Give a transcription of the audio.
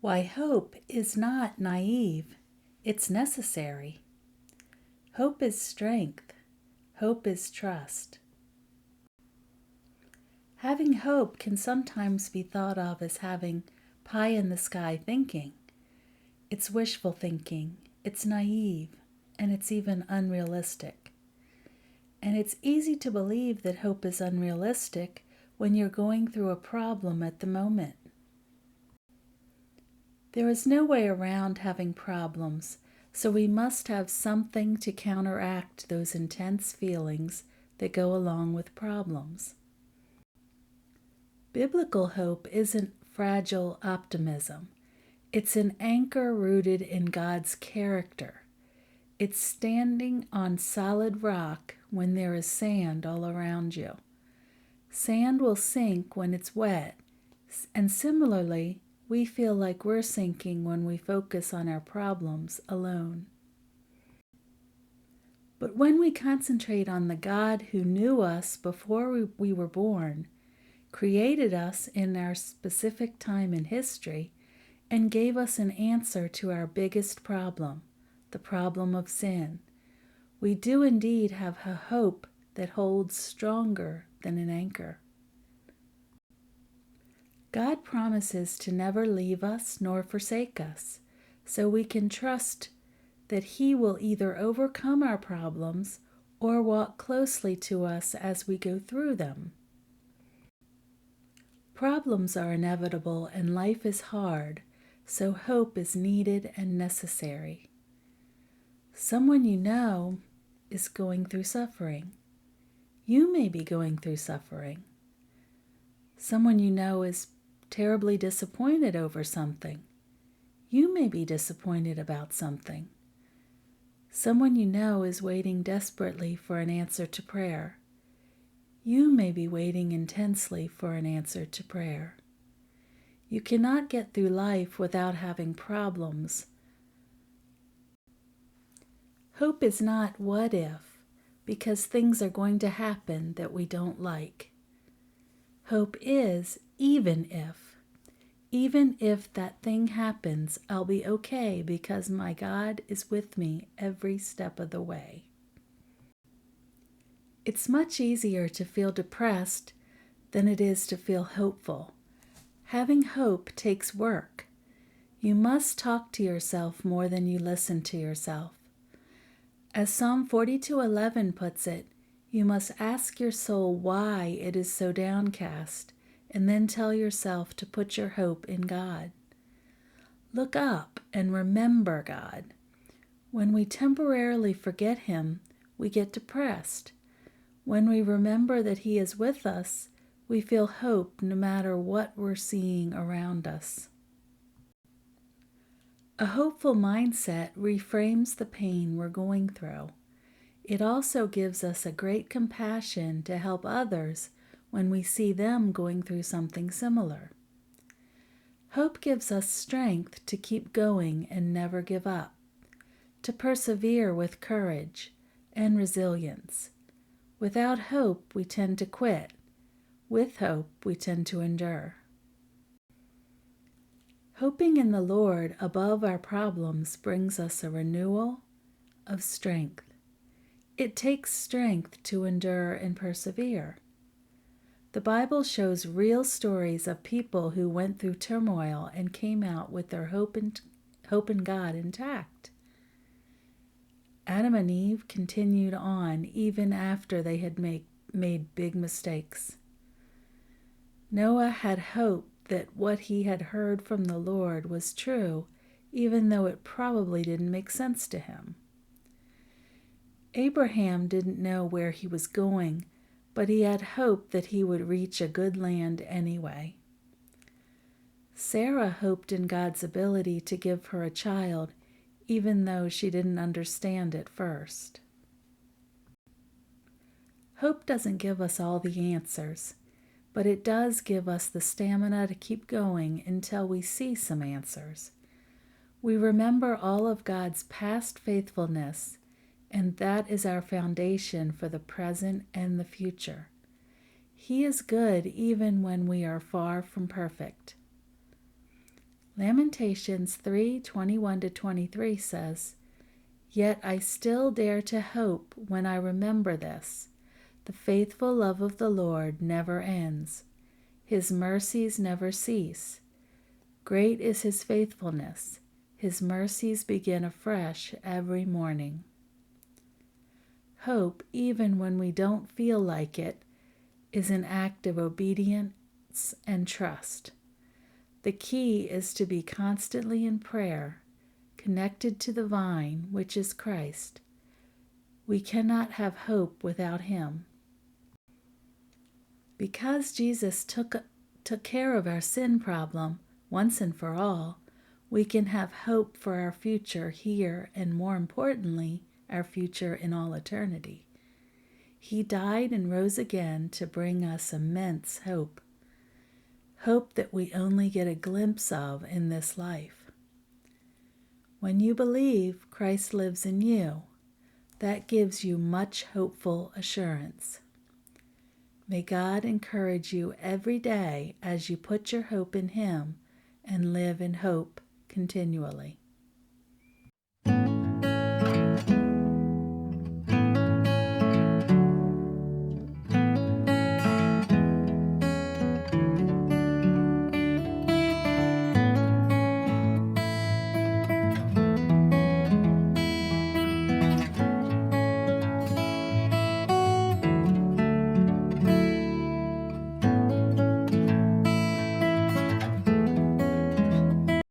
Why hope is not naive, it's necessary. Hope is strength. Hope is trust. Having hope can sometimes be thought of as having pie-in-the-sky thinking. It's wishful thinking, it's naive, and it's even unrealistic. And it's easy to believe that hope is unrealistic when you're going through a problem at the moment. There is no way around having problems, so we must have something to counteract those intense feelings that go along with problems. Biblical hope isn't fragile optimism. It's an anchor rooted in God's character. It's standing on solid rock when there is sand all around you. Sand will sink when it's wet, and similarly, we feel like we're sinking when we focus on our problems alone. But when we concentrate on the God who knew us before we were born, created us in our specific time in history, and gave us an answer to our biggest problem, the problem of sin, we do indeed have a hope that holds stronger than an anchor. God promises to never leave us nor forsake us, so we can trust that He will either overcome our problems or walk closely to us as we go through them. Problems are inevitable and life is hard, so hope is needed and necessary. Someone you know is going through suffering. You may be going through suffering. Someone you know is terribly disappointed over something. You may be disappointed about something. Someone you know is waiting desperately for an answer to prayer. You may be waiting intensely for an answer to prayer. You cannot get through life without having problems. Hope is not what if, because things are going to happen that we don't like. Hope is even if. Even if that thing happens, I'll be okay because my God is with me every step of the way. It's much easier to feel depressed than it is to feel hopeful. Having hope takes work. You must talk to yourself more than you listen to yourself. As Psalm 42:11 puts it, you must ask your soul why it is so downcast, and then tell yourself to put your hope in God. Look up and remember God. When we temporarily forget Him, we get depressed. When we remember that He is with us, we feel hope no matter what we're seeing around us. A hopeful mindset reframes the pain we're going through. It also gives us a great compassion to help others when we see them going through something similar. Hope gives us strength to keep going and never give up, to persevere with courage and resilience. Without hope, we tend to quit. With hope, we tend to endure. Hoping in the Lord above our problems brings us a renewal of strength. It takes strength to endure and persevere. The Bible shows real stories of people who went through turmoil and came out with their hope in God intact. Adam and Eve continued on even after they had made big mistakes. Noah had hope that what he had heard from the Lord was true, even though it probably didn't make sense to him. Abraham didn't know where he was going, but he had hope that he would reach a good land anyway. Sarah hoped in God's ability to give her a child, even though she didn't understand at first. Hope doesn't give us all the answers, but it does give us the stamina to keep going until we see some answers. We remember all of God's past faithfulness, and that is our foundation for the present and the future. He is good even when we are far from perfect. Lamentations 3:21-23 says, "Yet I still dare to hope when I remember this. The faithful love of the Lord never ends. His mercies never cease. Great is his faithfulness. His mercies begin afresh every morning." Hope, even when we don't feel like it, is an act of obedience and trust. The key is to be constantly in prayer, connected to the vine, which is Christ. We cannot have hope without him. Because Jesus took care of our sin problem once and for all, we can have hope for our future here and, more importantly, our future in all eternity. He died and rose again to bring us immense hope. Hope that we only get a glimpse of in this life. When you believe Christ lives in you, that gives you much hopeful assurance. May God encourage you every day as you put your hope in him and live in hope continually.